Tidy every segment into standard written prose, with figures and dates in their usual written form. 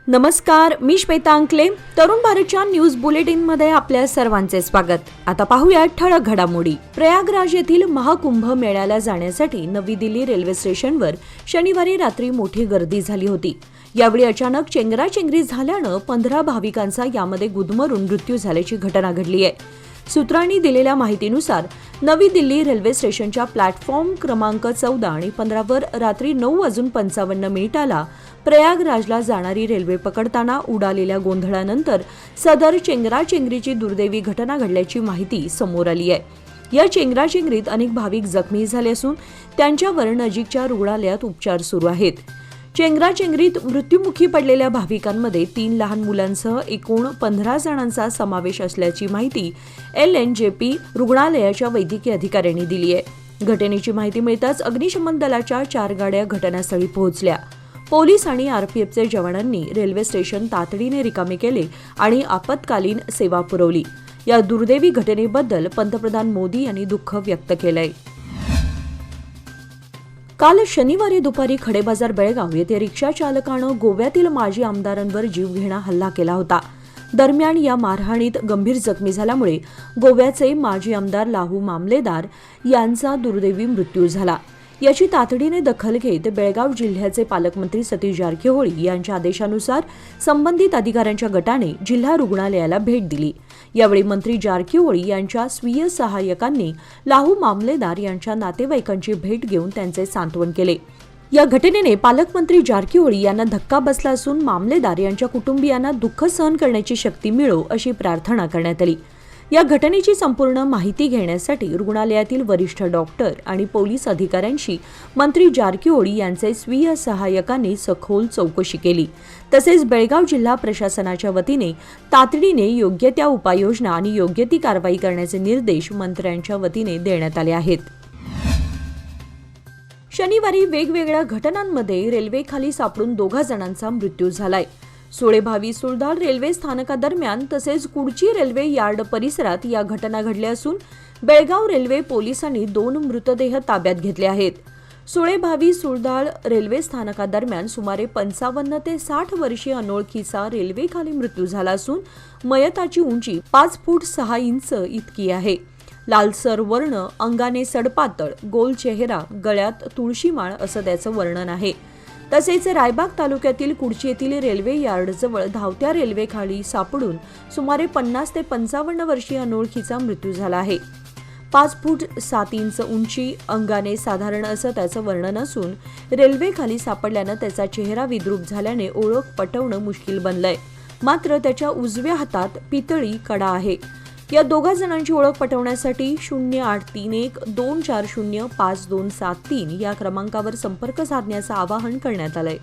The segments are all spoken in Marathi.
नमस्कार, मी श्वेता अंकले. तरुण भारतच्या न्यूज बुलेटिनमध्ये आपल्या सर्वांचे स्वागत. आता पाहूया ठळक घडामोडी. प्रयागराज येथील महाकुंभ मेळ्याला जाण्यासाठी नवी दिल्ली रेल्वे स्टेशनवर शनिवारी रात्री मोठी गर्दी झाली होती. यावेळी अचानक चेंगराचेंगरी झाल्यानं 15 भाविकांचा यामध्ये गुदमरून मृत्यू झाल्याची घटना घडली आहे. सूत्रांनी दिलेल्या माहितीनुसार नवी दिल्ली रेल्वे स्टेशनच्या प्लॅटफॉर्म क्रमांक 14 आणि 15 वर रात्री 9:55 प्रयागराजला जाणारी रेल्वे पकडताना उडालेल्या गोंधळानंतर सदर चेंगराचेंगरीची दुर्दैवी घटना घडल्याची माहिती समोर आली आहे. या चेंगराचेंगरीत अनेक भाविक जखमी झाले असून त्यांच्यावर नजीकच्या रुग्णालयात उपचार सुरू आहेत. चेंगराचेंगरीत मृत्युमुखी पडलेल्या भाविकांमध्ये 3 लहान मुलांसह एकूण 15 जणांचा समावेश असल्याची माहिती LNJP रुग्णालयाच्या वैद्यकीय अधिकाऱ्यांनी दिली आहे. घटनेची माहिती मिळताच अग्निशमन दलाच्या 4 गाड्या घटनास्थळी पोहोचल्या. पोलीस आणि RPFचे जवानांनी रेल्वे स्टेशन तातडीने रिकामे केले आणि आपत्कालीन सेवा पुरवली. या दुर्दैवी घटनेबद्दल पंतप्रधान मोदी यांनी दुःख व्यक्त केलंय. काल शनिवारी दुपारी खडेबाजार बेळगाव येथे रिक्षा चालकानं गोव्यातील माजी आमदारांवर जीवघेणा हल्ला केला होता. दरम्यान या मारहाणीत गंभीर जखमी झाल्यामुळे गोव्याचे माजी आमदार लाहू मामलेदार यांचा दुर्दैवी मृत्यू झाला. याची तातडीने दखल घेत बेळगाव जिल्ह्याचे पालकमंत्री सतीश जारकिहोळी यांच्या आदेशानुसार संबंधित अधिकाऱ्यांच्या गटाने जिल्हा रुग्णालयाला भेट दिली. यावेळी मंत्री जारकिहोळी यांच्या स्वीय सहाय्यकांनी लाहू मामलेदार यांच्या नातेवाईकांची भेट घेऊन त्यांचे सांत्वन केले. या घटनेने पालकमंत्री जारकिहोळी यांना धक्का बसला असून मामलेदार यांच्या कुटुंबियांना दुःख सहन करण्याची शक्ती मिळो अशी प्रार्थना करण्यात आली. या घटनेची संपूर्ण माहिती घेण्यासाठी रुग्णालयातील वरिष्ठ डॉक्टर आणि पोलीस अधिकाऱ्यांशी मंत्री जारकिहोळी यांचे स्वीय सहाय्यकांनी सखोल चौकशी केली. तसेच बेळगाव जिल्हा प्रशासनाच्या वतीने तातडीने योग्य त्या उपाययोजना आणि योग्य ती कारवाई करण्याचे निर्देश मंत्र्यांच्या वतीने देण्यात आले आहेत. शनिवारी वेगवेगळ्या घटनांमध्ये रेल्वेखाली सापडून 2 जणांचा मृत्यू झालाय. सुळेभावी सुळधाड रेल्वे स्थानकादरम्यान तसेच कुडची रेल्वे यार्ड परिसरात या घटना घडल्या असून बेळगाव रेल्वे पोलिसांनी 2 मृतदेह ताब्यात घेतले आहेत. सुळेभावी सुळधाड रेल्वे स्थानकादरम्यान सुमारे 55 ते 60 वर्षीय अनोळखीचा रेल्वेखाली मृत्यू झाला असून मयताची उंची 5 फूट 6 इंच इतकी आहे. लालसर वर्ण, अंगाने सडपातळ, गोल चेहरा, गळ्यात तुळशीमाळ असं त्याचं वर्णन आहे. तसेच रायबाग तालुक्यातील कुडची येथील रेल्वे यार्डजवळ धावत्या रेल्वेखाली सापडून सुमारे 50 ते 55 वर्षीय अनोळखीचा मृत्यू झाला आहे. 5 फूट 7 इंच उंची, अंगाने साधारण असं त्याचं वर्णन असून रेल्वेखाली सापडल्यानं त्याचा चेहरा विद्रूप झाल्याने ओळख पटवणं मुश्किल बनलंय. मात्र त्याच्या उजव्या हातात पितळी कडा आहे. या 2 जणांची ओळख पटवण्यासाठी 0831-240-5273 या क्रमांकावर संपर्क साधण्याचं आवाहन करण्यात आलंय.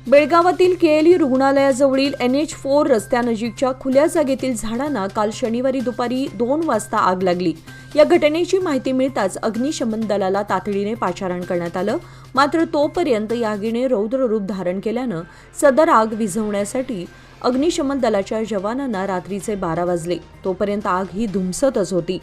बेळगावातील KLE रुग्णालयाजवळील NH4 रस्त्यानजीकच्या खुल्या जागेतील झाडांना काल शनिवारी दुपारी 2 वाजता आग लागली. या घटनेची माहिती मिळताच अग्निशमन दलाला तातडीने पाचारण करण्यात आलं. मात्र तोपर्यंत या आगीने रौद्र रूप धारण केल्यानं सदर आग विझवण्यासाठी अग्निशमन दलाच्या जवानांना रात्रीचे 12 वाजले. तोपर्यंत आग ही धुमसतच होती.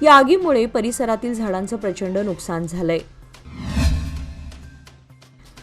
या आगीमुळे परिसरातील झाडांचं प्रचंड नुकसान झालंय.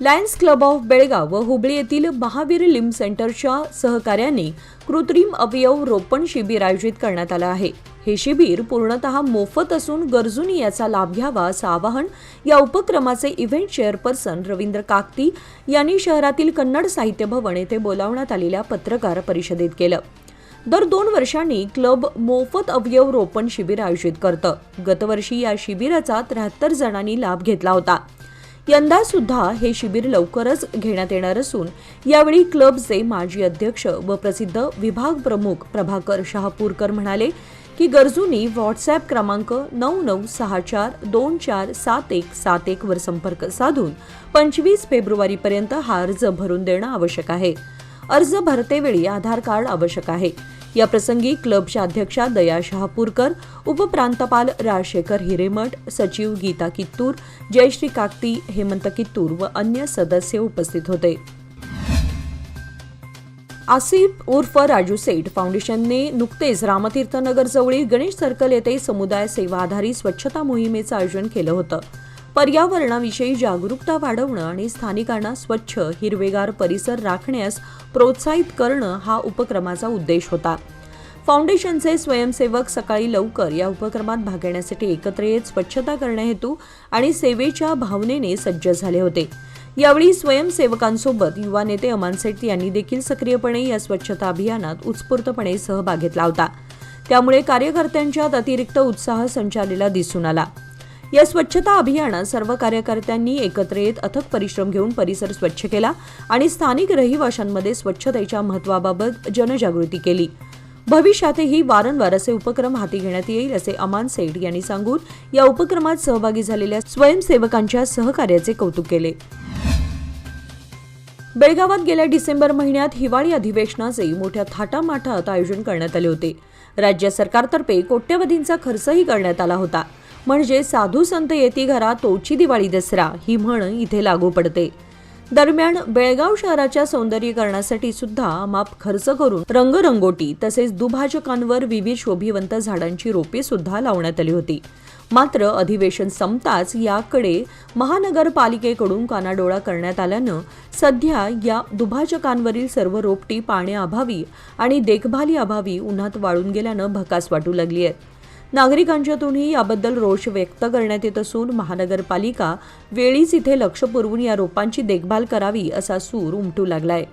लायन्स क्लब ऑफ बेळगाव व हुबळी येथील महावीर लिंब सेंटरच्या सहकार्याने कृत्रिम अवयव रोपण शिबिर आयोजित करण्यात आलं आहे. हे शिबिर पूर्णतः मोफत असून गरजूंनी याचा लाभ घ्यावा असं आवाहन या उपक्रमाचे इव्हेंट चेअरपर्सन रवींद्र काकती यांनी शहरातील कन्नड साहित्य भवन येथे बोलावण्यात आलेल्या पत्रकार परिषदेत केलं. दर 2 वर्षांनी क्लब मोफत अवयव रोपण शिबिर आयोजित करतं. गतवर्षी या शिबिराचा 73 जणांनी लाभ घेतला होता. यंदा सुद्धा हे शिबिर लवकरच घेण्यात येणार असून यावेळी क्लबचे माजी अध्यक्ष व प्रसिद्ध विभाग प्रमुख प्रभाकर शहापूरकर म्हणाले की गरजूंनी व्हॉट्सॲप क्रमांक 9964247171 वर संपर्क साधून 25 फेब्रुवारीपर्यंत हा अर्ज भरून देणं आवश्यक आहे. अर्ज भरतेवेळी आधार कार्ड आवश्यक आहे. या प्रसंगी क्लबच्या अध्यक्षा दया शहापूरकर, उपप्रांतपाल राजशेखर हिरेमठ, सचिव गीता कित्तूर, जयश्री काकती, हेमंत कित्तूर व अन्य सदस्य उपस्थित होते. आसिफ उर्फ राजू सेठ फाउंडेशनने नुकतेच रामतीर्थनगर जवळील गणेश सर्कल येथे समुदाय सेवा आधारित स्वच्छता मोहिमेचं आयोजन केलं होतं. पर्यावरणाविषयी जागरूकता वाढवणं आणि स्थानिकांना स्वच्छ हिरवेगार परिसर राखण्यास प्रोत्साहित करणं हा उपक्रमाचा उद्देश होता. फाउंडेशनचे स्वयंसेवक सकाळी लवकर या उपक्रमात भाग घेण्यासाठी एकत्र येत स्वच्छता करण्याहेतू आणि सेवेच्या भावनेने सज्ज झाले होते. यावेळी स्वयंसेवकांसोबत युवा नेते अमान सेठ यांनी देखील सक्रियपणे या स्वच्छता अभियानात उत्स्फूर्तपणे सहभाग घेतला होता. त्यामुळे कार्यकर्त्यांच्यात अतिरिक्त उत्साह संचारलेला दिसून आला. या स्वच्छता अभियानात सर्व कार्यकर्त्यांनी एकत्र येत अथक परिश्रम घेऊन परिसर स्वच्छ केला आणि स्थानिक रहिवाशांमध्ये स्वच्छतेच्या महत्त्वाबाबत जनजागृती केली. भविष्यातही वारंवार असे उपक्रम हाती घेण्यात येईल असे अमान सेठ यांनी सांगून या उपक्रमात सहभागी झालेल्या स्वयंसेवकांच्या सहकार्याचे कौतुक केले. बेळगावात गेल्या डिसेंबर महिन्यात हिवाळी अधिवेशनाचे मोठ्या थाटामाटात आयोजन करण्यात आले होते. राज्य सरकारतर्फे कोट्यवधींचा खर्चही करण्यात आला होता. म्हणजे साधू संत येती घरा तोची दिवाळी दसरा ही म्हण इथे लागू पडते. दरम्यान बेळगाव शहराच्या सौंदर्यीकरणासाठी सुद्धा अमाप खर्च करून रंगरंगोटी तसेच दुभाजकांवर विविध शोभिवंत झाडांची रोपे सुद्धा लावण्यात आली होती. मात्र अधिवेशन संपताच याकडे महानगरपालिकेकडून कानाडोळा करण्यात आल्यानं सध्या या दुभाजकांवरील सर्व रोपटी पाण्याअभावी आणि देखभालीअभावी उन्हात वाळून गेल्यानं भकास वाटू लागली आहे. नागरिकांच्यातूनही याबद्दल रोष व्यक्त करण्यात येत असून महानगरपालिका वेळीच इथे लक्ष पुरवून या रोपांची देखभाल करावी असा सूर उमटू लागलाय.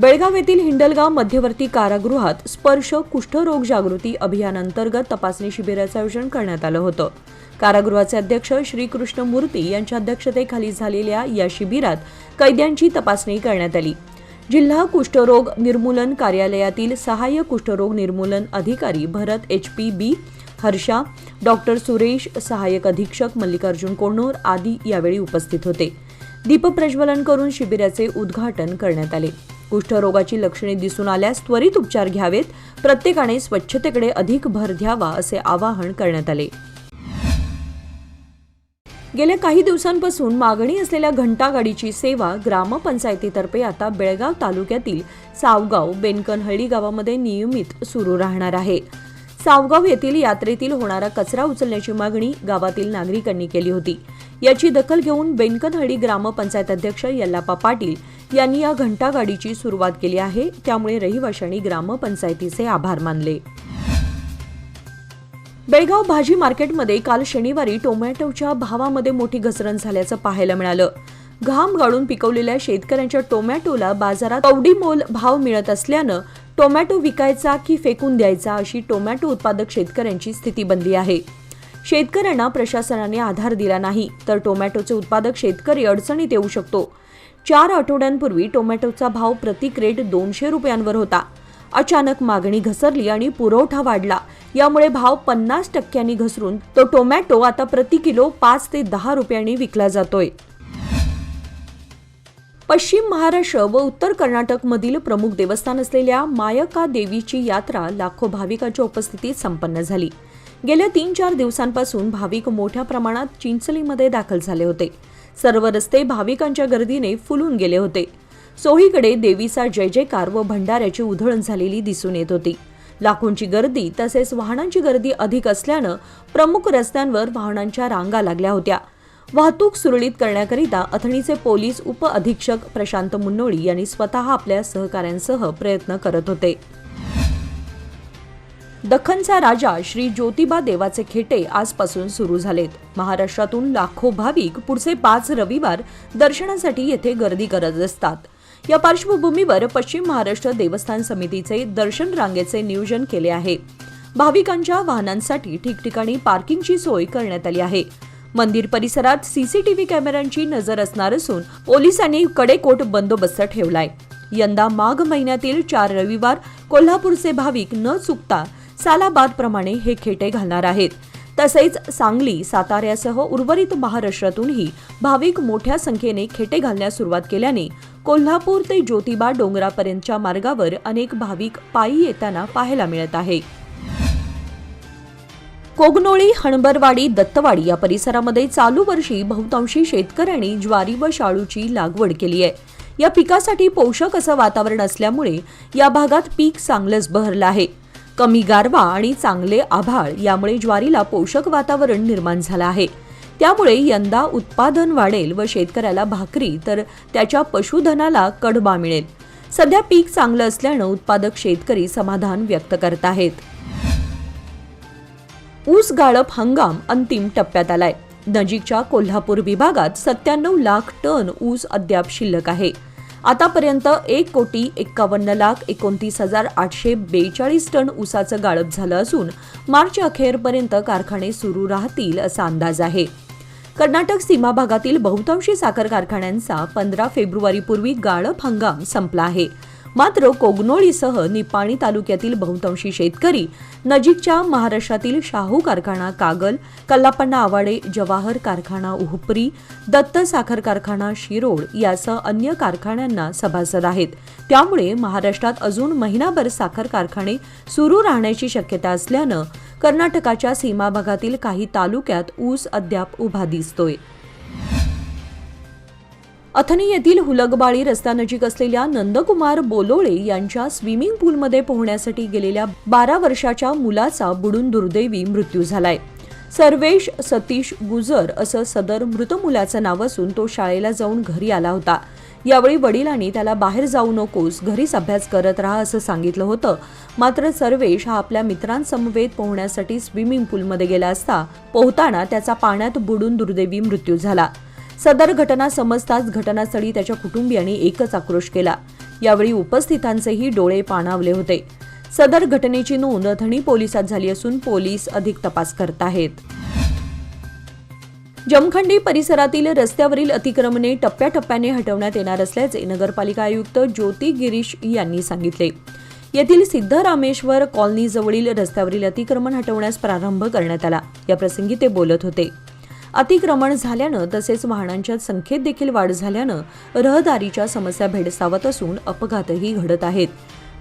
बेळगाव येथील हिंडलगाव मध्यवर्ती कारागृहात स्पर्श कुष्ठरोग जागृती अभियानांतर्गत तपासणी शिबिराचं आयोजन करण्यात आलं होतं. कारागृहाचे अध्यक्ष श्री कृष्ण मूर्ती यांच्या अध्यक्षतेखाली झालेल्या या शिबिरात कैद्यांची तपासणी करण्यात आली. जिल्हा कुष्ठरोग निर्मूलन कार्यालयातील सहाय्यक कुष्ठरोग निर्मूलन अधिकारी भरत HP हर्षा, डॉक्टर सुरेश, सहाय्यक अधीक्षक मल्लिकार्जुन कोणोर आदी यावेळी उपस्थित होते. दीपप्रज्वलन करून शिबिराचे उद्घाटन करण्यात आले. कुष्ठरोगाची लक्षणे दिसून आल्यास त्वरित उपचार घ्यावेत, प्रत्येकाने स्वच्छतेकडे अधिक भर द्यावा असे आवाहन करण्यात आले. गेल्या काही दिवसांपासून मागणी असलेल्या घंटागाडीची सेवा ग्रामपंचायतीतर्फे आता बेळगाव तालुक्यातील सावगाव बेनकनहळ्ळी गावामध्ये नियमित सुरू राहणार आहे. सावगाव येथील यात्रेतील होणारा कचरा उचलण्याची मागणी गावातील नागरिकांनी केली होती. याची दखल घेऊन बेनकनहळ्ळी ग्रामपंचायत अध्यक्ष यल्लाप्पा पाटील यांनी या घंटागाडीची सुरुवात केली आहे. त्यामुळे रहिवाशांनी ग्रामपंचायतीचे आभार मानले. बेळगाव भाजी मार्केटमध्ये काल शनिवारी टोमॅटोच्या भावामध्ये मोठी घसरण झाल्याचं पाहायला मिळालं. घाम गाळून पिकवलेल्या शेतकऱ्यांच्या टोमॅटोला बाजारात कवडीमोल भाव मिळत असल्यानं टोमॅटो विकायचा की फेकून द्यायचा अशी टोमॅटो उत्पादक शेतकऱ्यांची स्थिती बनली आहे. शेतकऱ्यांना प्रशासनाने आधार दिला नाही तर टोमॅटोचे उत्पादक शेतकरी अडचणीत येऊ शकतो. 4 आठवड्यांपूर्वी टोमॅटोचा भाव प्रति क्रेट 200 रुपयांवर होता. अचानक मागणी घसरली आणि पुरवठा वाढला. यामुळे भाव 50% घसरून तो टोमॅटो आता प्रति किलो 5 ते 10 रुपयांनी विकला जातोय. पश्चिम महाराष्ट्र व उत्तर कर्नाटकमधील प्रमुख देवस्थान असलेल्या मायका देवीची यात्रा लाखो भाविकांच्या उपस्थितीत संपन्न झाली. गेल्या 3-4 दिवसांपासून भाविक मोठ्या प्रमाणात चिंचलीमध्ये दाखल झाले होते. सर्व रस्ते भाविकांच्या गर्दीने फुलून गेले होते. सोहीकडे देवीचा जय जयकार व भंडाऱ्याची उधळण झालेली दिसून येत होती. लाखोंची गर्दी तसेच वाहनांची गर्दी अधिक असल्यानं प्रमुख रस्त्यांवर वाहनांच्या रांगा लागल्या होत्या. वाहतूक सुरळीत करण्याकरिता अथणीचे पोलीस उप अधीक्षक प्रशांत मुन्नोळी यांनी स्वतः आपल्या सहकाऱ्यांसह प्रयत्न करत होते. दख्खनचा राजा श्री ज्योतिबा देवाचे खेटे आजपासून सुरू झालेत. महाराष्ट्रातून लाखो भाविक पुढचे 5 रविवार दर्शनासाठी येथे गर्दी करत असतात. या पार्श्वभूमीवर पश्चिम महाराष्ट्र देवस्थान समितीचे दर्शन रांगेचे नियोजन केले आहे. भाविकांच्या वाहनांसाठी ठिकठिकाणी पार्किंगची सोय करण्यात आली आहे. मंदिर परिसरात सीसीटीव्ही कॅमेऱ्यांची नजर असणार असून पोलिसांनी कडेकोट बंदोबस्त ठेवलाय. यंदा माघ महिन्यातील 4 रविवार कोल्हापूरचे भाविक न चुकता सालाबाद प्रमाणे हे खेटे घालणार आहेत. तसेच सांगली, साताऱ्यासह उर्वरित महाराष्ट्रातूनही भाविक मोठ्या संख्येने खेटे घालण्यास सुरुवात केल्याने कोल्हापूर ते ज्योतिबा डोंगरापर्यंतच्या मार्गावर अनेक भाविक पायी येताना पाहायला मिळत आहे. कोगनोळी, हणबरवाडी, दत्तवाडी या परिसरामध्ये चालू वर्षी बहुतांशी शेतकऱ्यांनी ज्वारी व शाळूची लागवड केली आहे. या पिकासाठी पोषक असं वातावरण असल्यामुळे या भागात पीक चांगलंच बहरलं आहे. कमी गारवा आणि चांगले आभाळ यामुळे ज्वारीला पोषक वातावरण निर्माण झालं आहे. त्यामुळे यंदा उत्पादन वाढेल व शेतकऱ्याला भाकरी तर त्याच्या पशुधनाला कडबा मिळेल. सध्या पीक चांगलं असल्यानं उत्पादक शेतकरी समाधान व्यक्त करत आहेत. ऊस गाळप हंगाम अंतिम टप्प्यात आलाय. नजीकच्या कोल्हापूर विभागात 97 लाख टन ऊस अद्याप शिल्लक आहे. आतापर्यंत 1,51,29,842 टन ऊसाचं गाळप झालं असून मार्च अखेरपर्यंत कारखाने सुरू राहतील असा अंदाज आहे. कर्नाटक सीमा भागातील बहुतांशी साखर कारखान्यांचा 15 फेब्रुवारीपूर्वी गाळप हंगाम संपला आहे. मात्र कोगनोळीसह निपाणी तालुक्यातील बहुतांशी शेतकरी नजीकच्या महाराष्ट्रातील शाहू कारखाना कागल, कल्लापण्णा आवाडे, जवाहर कारखाना उहुपरी, दत्त साखर कारखाना शिरोड यासह अन्य कारखान्यांना सभासद आहेत. त्यामुळे महाराष्ट्रात अजून महिनाभर साखर कारखाने सुरू राहण्याची शक्यता असल्यानं कर्नाटकाच्या सीमा भागातील काही तालुक्यात ऊस अद्याप उभा दिसतोय. अथणी येथील हुलगबाळी रस्त्यानजीक असलेल्या नंदकुमार बोलोळे यांच्या स्विमिंग पूलमध्ये पोहण्यासाठी गेलेल्या 12 वर्षाच्या मुलाचा बुडून दुर्दैवी मृत्यू झालाय. सर्वेश सतीश गुजर असं सदर मृत मुलाचं नाव असून तो शाळेला जाऊन घरी आला होता. यावेळी वडिलांनी त्याला बाहेर जाऊ नकोस, घरीच अभ्यास करत राहा असं सांगितलं होतं. मात्र सर्वेश हा आपल्या मित्रांसमवेत पोहण्यासाठी स्विमिंग पूलमध्ये गेला असता पोहताना त्याचा पाण्यात बुडून दुर्दैवी मृत्यू झाला. सदर घटना समजताच घटनास्थळी त्याच्या कुटुंबियांनी एकच आक्रोश केला. यावेळी उपस्थितांचेही डोळे पाणावले होते. सदर घटनेची नोंद अथणी पोलिसात झाली असून पोलीस अधिक तपास करत आहेत. जमखंडी परिसरातील रस्त्यावरील अतिक्रमणे टप्प्याटप्प्याने हटवण्यात येणार असल्याचे नगरपालिका आयुक्त ज्योती गिरीश यांनी सांगितले. येथील सिद्धरामेश्वर कॉलनीजवळील रस्त्यावरील अतिक्रमण हटवण्यास प्रारंभ करण्यात आला. याप्रसंगी ते बोलत होते. अतिक्रमण झाल्यानं तसेच वाहनांच्या संख्येत देखील वाढ झाल्यानं रहदारीच्या समस्या भेडसावत असून अपघातही घडत आहेत.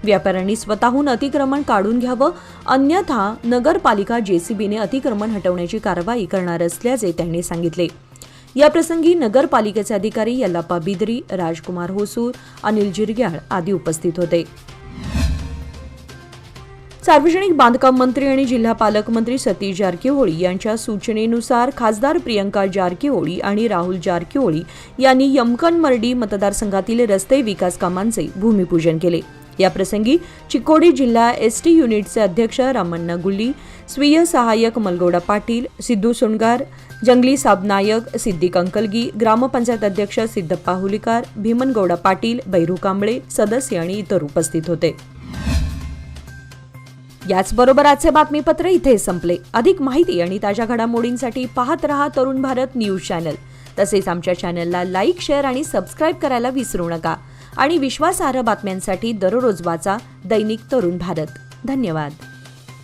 व्यापाऱ्यांनी स्वतःहून अतिक्रमण काढून घ्यावं, अन्यथा नगरपालिका जेसीबीने अतिक्रमण हटवण्याची कारवाई करणार असल्याचे त्यांनी सांगितले. याप्रसंगी नगरपालिकेचे अधिकारी यल्लाप्पा बिदरी, राजकुमार होसूर, अनिल जिरग्याळ आदी उपस्थित होते. सार्वजनिक बांधकाम मंत्री आणि जिल्हा पालकमंत्री सतीश जारकिहोळी यांच्या सूचनेनुसार खासदार प्रियंका जारकिहोळी आणि राहुल जारकिहोळी यांनी यमकनमर्डी मतदारसंघातील रस्ते विकास कामांचे भूमिपूजन केले. याप्रसंगी चिकोडी जिल्हा एसटी युनिटचे अध्यक्ष रामण्णा गुल्ली, स्वीय सहाय्यक मलगौडा पाटील, सिद्धू सोनगार, जंगली साबनायक, सिद्दीक अंकलगी, ग्रामपंचायत अध्यक्ष सिद्धप्पा हुलिकार, भीमनगौडा पाटील, बैरू कांबळे, सदस्य आणि इतर उपस्थित होते. याचबरोबर आजचे बातमीपत्र इथे संपले. अधिक माहिती आणि ताज्या घडामोडींसाठी पाहत रहा तरुण भारत न्यूज चॅनल. तसेच आमच्या चॅनलला लाईक, शेअर आणि सबस्क्राईब करायला विसरू नका. आणि विश्वासार्ह बातम्यांसाठी दररोज वाचा दैनिक तरुण भारत. धन्यवाद.